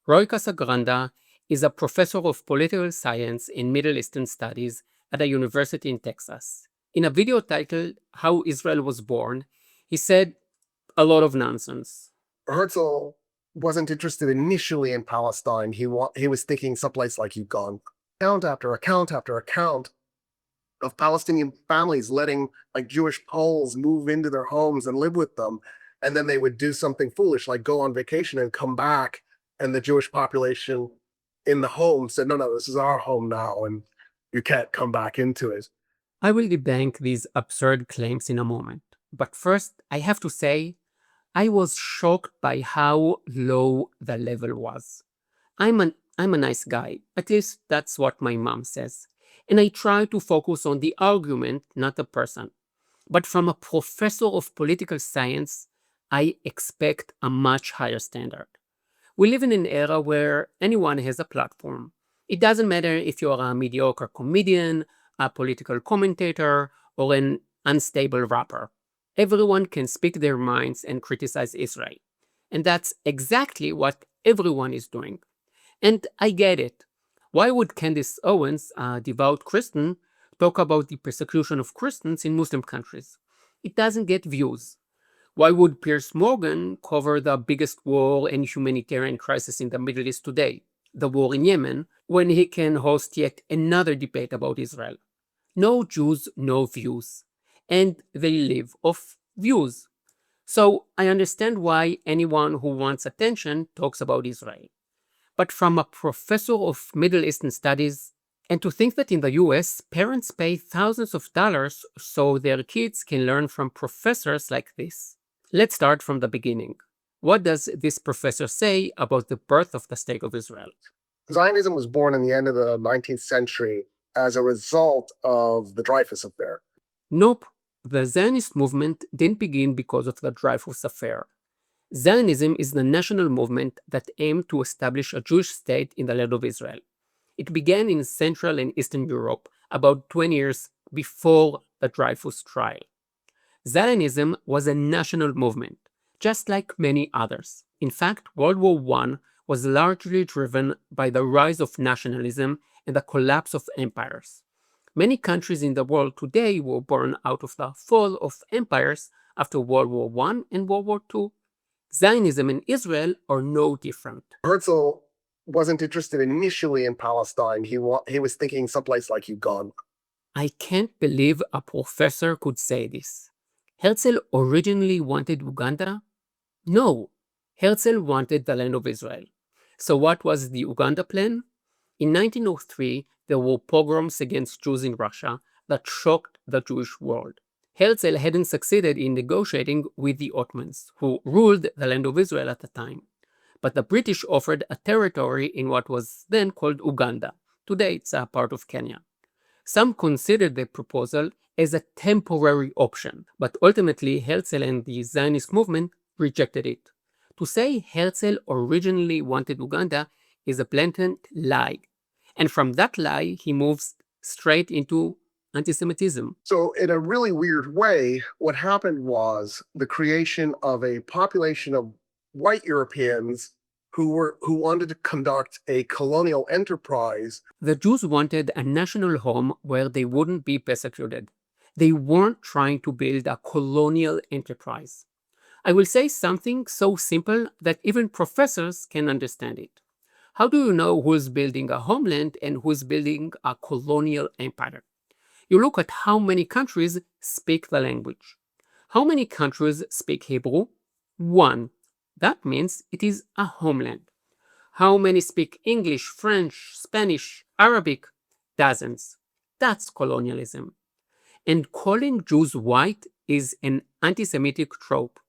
Roy Casagranda is a professor of political science and Middle Eastern studies at a university in Texas. In a video titled How Israel Was Born, he said a lot of nonsense. Herzl wasn't interested initially in Palestine. He was thinking someplace like Uganda. Account after account after account of Palestinian families letting like Jewish Poles move into their homes and live with them, and then they would do something foolish like go on vacation and come back, and the Jewish population in the home said, "No, no, this is our home now, and you can't come back into it." I will debunk these absurd claims in a moment, but first I have to say I was shocked by how low the level was. I'm a nice guy, at least that's what my mom says, and I try to focus on the argument, not the person. But from a professor of political science, I expect a much higher standard. We live in an era where anyone has a platform. It doesn't matter if you're a mediocre comedian, a political commentator, or an unstable rapper. Everyone can speak their minds and criticize Israel. And that's exactly what everyone is doing. And I get it. Why would Candace Owens, a devout Christian, talk about the persecution of Christians in Muslim countries? It doesn't get views. Why would Piers Morgan cover the biggest war and humanitarian crisis in the Middle East today, the war in Yemen, when he can host yet another debate about Israel? No Jews, no views. And they live off views. So I understand why anyone who wants attention talks about Israel. But from a professor of Middle Eastern studies, and to think that in the US, parents pay thousands of dollars so their kids can learn from professors like this. Let's start from the beginning. What does this professor say about the birth of the State of Israel? Zionism was born in the end of the 19th century as a result of the Dreyfus affair. Nope, the Zionist movement didn't begin because of the Dreyfus affair. Zionism is the national movement that aimed to establish a Jewish state in the land of Israel. It began in Central and Eastern Europe about 20 years before the Dreyfus trial. Zionism was a national movement, just like many others. In fact, World War I was largely driven by the rise of nationalism and the collapse of empires. Many countries in the world today were born out of the fall of empires after World War I and World War II. Zionism and Israel are no different. Herzl wasn't interested initially in Palestine. He was thinking someplace like Uganda. I can't believe a professor could say this. Herzl originally wanted Uganda? No, Herzl wanted the land of Israel. So what was the Uganda Plan? In 1903, there were pogroms against Jews in Russia that shocked the Jewish world. Herzl hadn't succeeded in negotiating with the Ottomans, who ruled the land of Israel at the time. But the British offered a territory in what was then called Uganda. Today it's a part of Kenya. Some considered the proposal as a temporary option, but ultimately Herzl and the Zionist movement rejected it. To say Herzl originally wanted Uganda is a blatant lie. And from that lie, he moves straight into anti-Semitism. So, in a really weird way, what happened was the creation of a population of white Europeans who wanted to conduct a colonial enterprise. The Jews wanted a national home where they wouldn't be persecuted. They weren't trying to build a colonial enterprise. I will say something so simple that even professors can understand it. How do you know who's building a homeland and who's building a colonial empire? You look at how many countries speak the language. How many countries speak Hebrew? One. That means it is a homeland. How many speak English, French, Spanish, Arabic? Dozens. That's colonialism. And calling Jews white is an anti Semitic trope.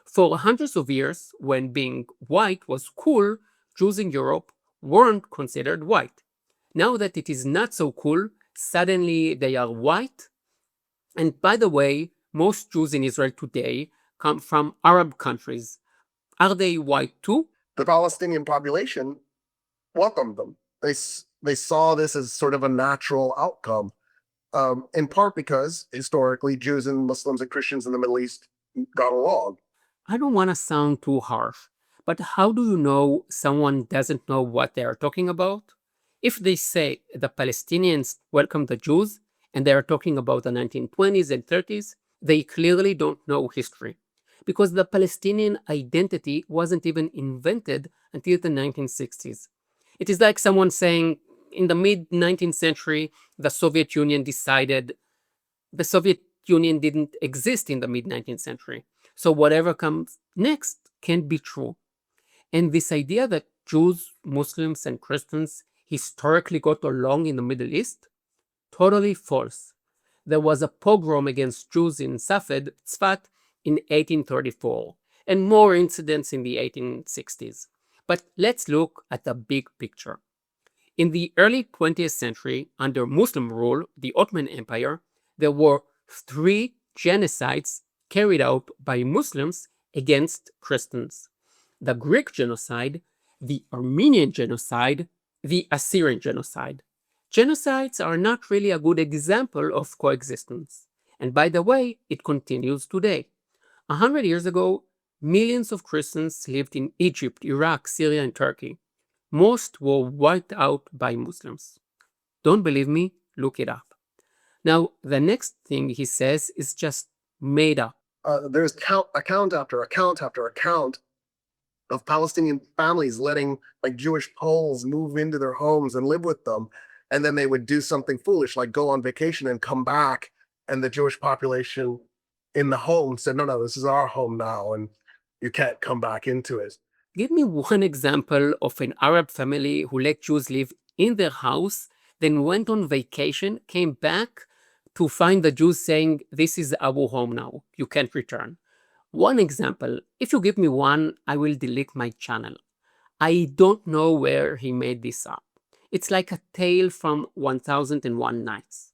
For hundreds of years, when being white was cool, Jews in Europe weren't considered white. Now that it is not so cool, suddenly they are white. And by the way, most Jews in Israel today come from Arab countries. Are they white too? The Palestinian population welcomed them. They saw this as sort of a natural outcome, in part because historically Jews and Muslims and Christians in the Middle East got along. I don't want to sound too harsh, But how do you know someone doesn't know what they are talking about? If they say the Palestinians welcome the Jews and they are talking about the 1920s and 30s, they clearly don't know history. Because the Palestinian identity wasn't even invented until the 1960s. It is like someone saying in the mid 19th century, the Soviet Union decided the Soviet Union didn't exist in the mid 19th century. So whatever comes next can't be true. And this idea that Jews, Muslims, and Christians historically got along in the Middle East, totally false. There was a pogrom against Jews in Safed, Tzfat, in 1834, and more incidents in the 1860s. But let's look at the big picture. In the early 20th century, under Muslim rule, the Ottoman Empire, there were 3 genocides carried out by Muslims against Christians: the Greek genocide, the Armenian genocide, the Assyrian genocide. Genocides are not really a good example of coexistence. And by the way, it continues today. 100 years ago, millions of Christians lived in Egypt, Iraq, Syria, and Turkey. Most were wiped out by Muslims. Don't believe me? Look it up. Now, the next thing he says is just made up. There's account after account after account of Palestinian families letting like Jewish Poles move into their homes and live with them. And then they would do something foolish, like go on vacation and come back. And the Jewish population in the home said, no, this is our home now. And you can't come back into it. Give me one example of an Arab family who let Jews live in their house, then went on vacation, came back to find the Jews saying, this is our home now, you can't return. One example, if you give me one, I will delete my channel. I don't know where he made this up. It's like a tale from 1001 Nights.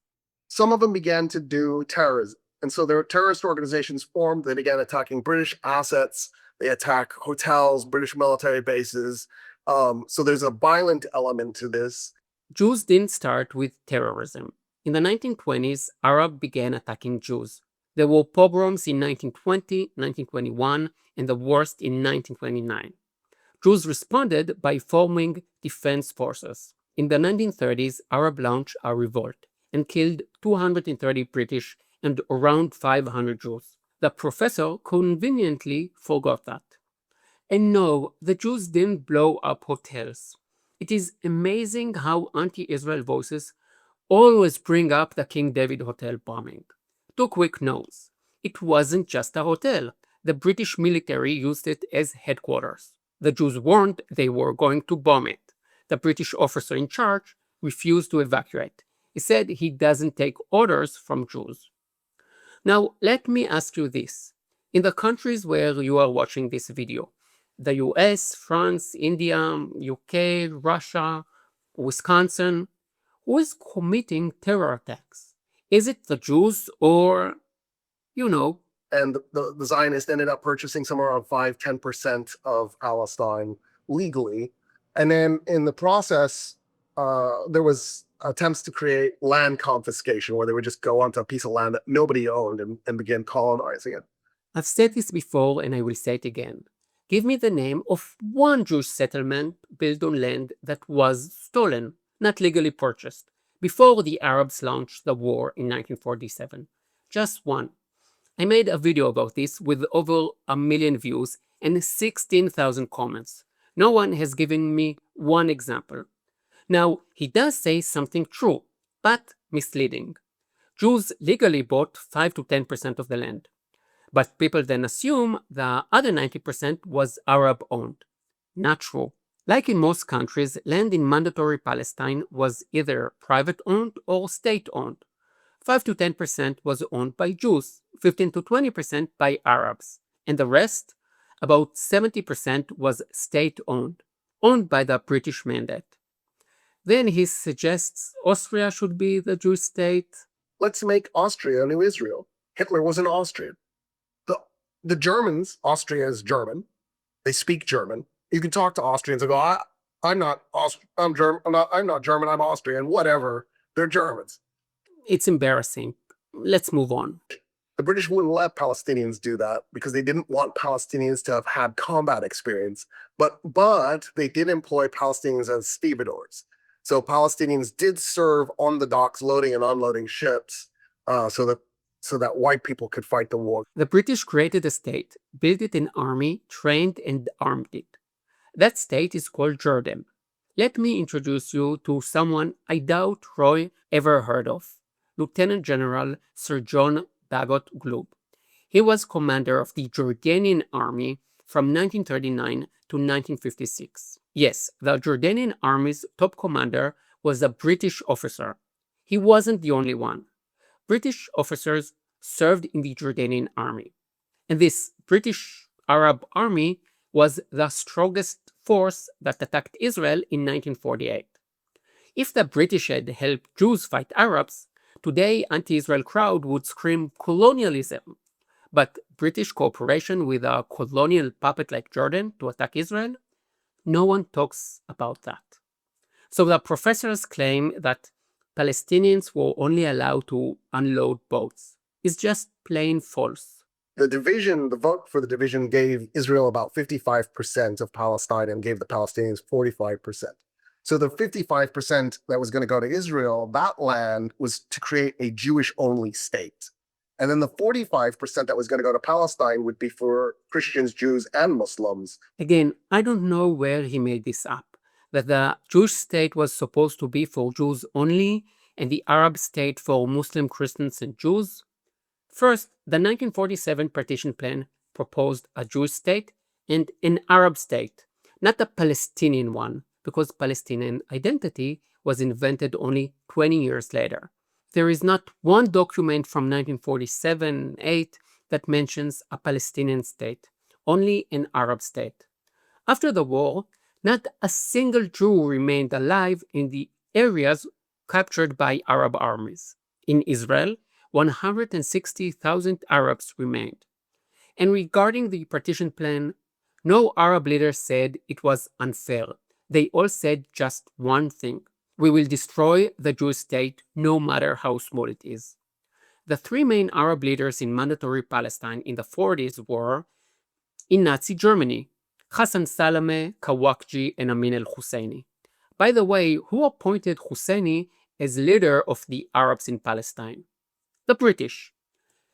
Some of them began to do terrorism. And so there were terrorist organizations formed. They began attacking British assets. They attack hotels, British military bases. So there's a violent element to this. Jews didn't start with terrorism. In the 1920s, Arabs began attacking Jews. There were pogroms in 1920, 1921, and the worst in 1929. Jews responded by forming defense forces. In the 1930s, Arabs launched a revolt and killed 230 British and around 500 Jews. The professor conveniently forgot that. And no, the Jews didn't blow up hotels. It is amazing how anti-Israel voices always bring up the King David Hotel bombing. 2 quick notes. It wasn't just a hotel. The British military used it as headquarters. The Jews warned they were going to bomb it. The British officer in charge refused to evacuate. He said he doesn't take orders from Jews. Now, let me ask you this. In the countries where you are watching this video, the US, France, India, UK, Russia, Wisconsin, who is committing terror attacks? Is it the Jews or, And the Zionists ended up purchasing somewhere around 5-10% of Palestine legally. And then in the process, there was attempts to create land confiscation where they would just go onto a piece of land that nobody owned and begin colonizing it. I've said this before and I will say it again. Give me the name of one Jewish settlement built on land that was stolen, not legally purchased, before the Arabs launched the war in 1947. Just one. I made a video about this with over 1 million views and 16,000 comments. No one has given me one example. Now, he does say something true, but misleading. Jews legally bought 5 to 10% of the land. But people then assume the other 90% was Arab-owned. Not true. Like in most countries, land in mandatory Palestine was either private-owned or state-owned. 5 to 10% was owned by Jews, 15 to 20% by Arabs, and the rest, about 70%, was state-owned, owned by the British Mandate. Then he suggests Austria should be the Jewish state. Let's make Austria a new Israel. Hitler was an Austrian. The Germans, Austria is German. They speak German. You can talk to Austrians and go, I'm not German, I'm Austrian, whatever. They're Germans. It's embarrassing. Let's move on. The British wouldn't let Palestinians do that because they didn't want Palestinians to have had combat experience. But they did employ Palestinians as stevedores. So Palestinians did serve on the docks, loading and unloading ships, so that white people could fight the war. The British created a state, built it an army, trained and armed it. That state is called Jordan. Let me introduce you to someone I doubt Roy ever heard of, Lieutenant General Sir John Bagot Glub. He was commander of the Jordanian army from 1939 to 1956. Yes, the Jordanian army's top commander was a British officer. He wasn't the only one. British officers served in the Jordanian army. And this British Arab army was the strongest force that attacked Israel in 1948. If the British had helped Jews fight Arabs, today anti-Israel crowd would scream colonialism. But British cooperation with a colonial puppet like Jordan to attack Israel? No one talks about that. So the professors claim that Palestinians were only allowed to unload boats. It's just plain false. The vote for the division gave Israel about 55% of Palestine and gave the Palestinians 45%. So the 55% that was going to go to Israel, that land was to create a Jewish-only state. And then the 45% that was going to go to Palestine would be for Christians, Jews, and Muslims. Again, I don't know where he made this up, that the Jewish state was supposed to be for Jews only, and the Arab state for Muslim Christians and Jews. First, the 1947 partition plan proposed a Jewish state and an Arab state, not a Palestinian one, because Palestinian identity was invented only 20 years later. There is not one document from 1947-8 that mentions a Palestinian state, only an Arab state. After the war, not a single Jew remained alive in the areas captured by Arab armies. In Israel, 160,000 Arabs remained. And regarding the partition plan, no Arab leader said it was unfair. They all said just one thing: we will destroy the Jewish state no matter how small it is. The three main Arab leaders in mandatory Palestine in the 40s were, in Nazi Germany, Hassan Salameh, Kawakji, and Amin al-Husseini. By the way, who appointed Husseini as leader of the Arabs in Palestine? The British.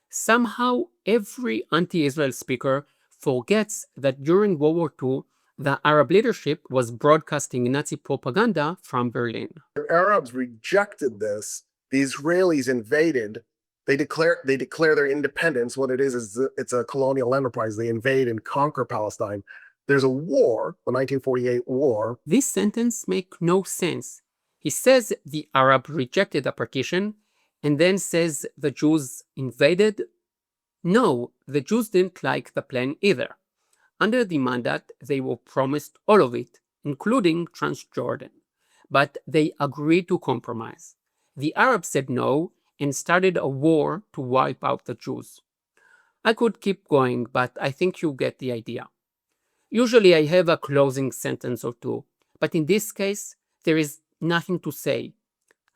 Somehow, every anti-Israel speaker forgets that during World War II, the Arab leadership was broadcasting Nazi propaganda from Berlin. The Arabs rejected this. The Israelis invaded. They declare their independence. What it is it's a colonial enterprise. They invade and conquer Palestine. There's a war, the 1948 war. This sentence makes no sense. He says the Arab rejected the partition and then says the Jews invaded. No, the Jews didn't like the plan either. Under the mandate, they were promised all of it, including Transjordan. But they agreed to compromise. The Arabs said no and started a war to wipe out the Jews. I could keep going, but I think you get the idea. Usually I have a closing sentence or two, but in this case, there is nothing to say.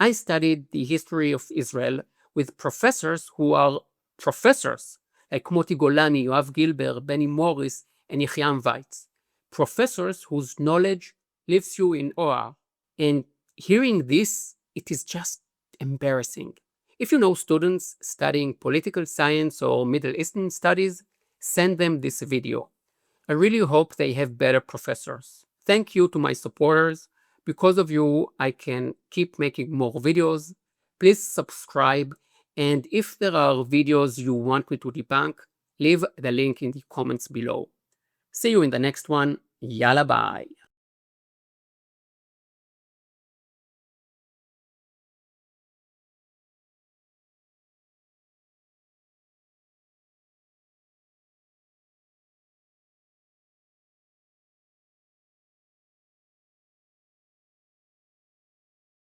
I studied the history of Israel with professors who are professors, like Motti Golani, Yoav Gelber, Benny Morris, and Yechiam Weitz. Professors whose knowledge leaves you in awe. And hearing this, it is just embarrassing. If you know students studying political science or Middle Eastern studies, send them this video. I really hope they have better professors. Thank you to my supporters. Because of you, I can keep making more videos. Please subscribe. And if there are videos you want me to debunk, leave the link in the comments below. See you in the next one. Yalla bye.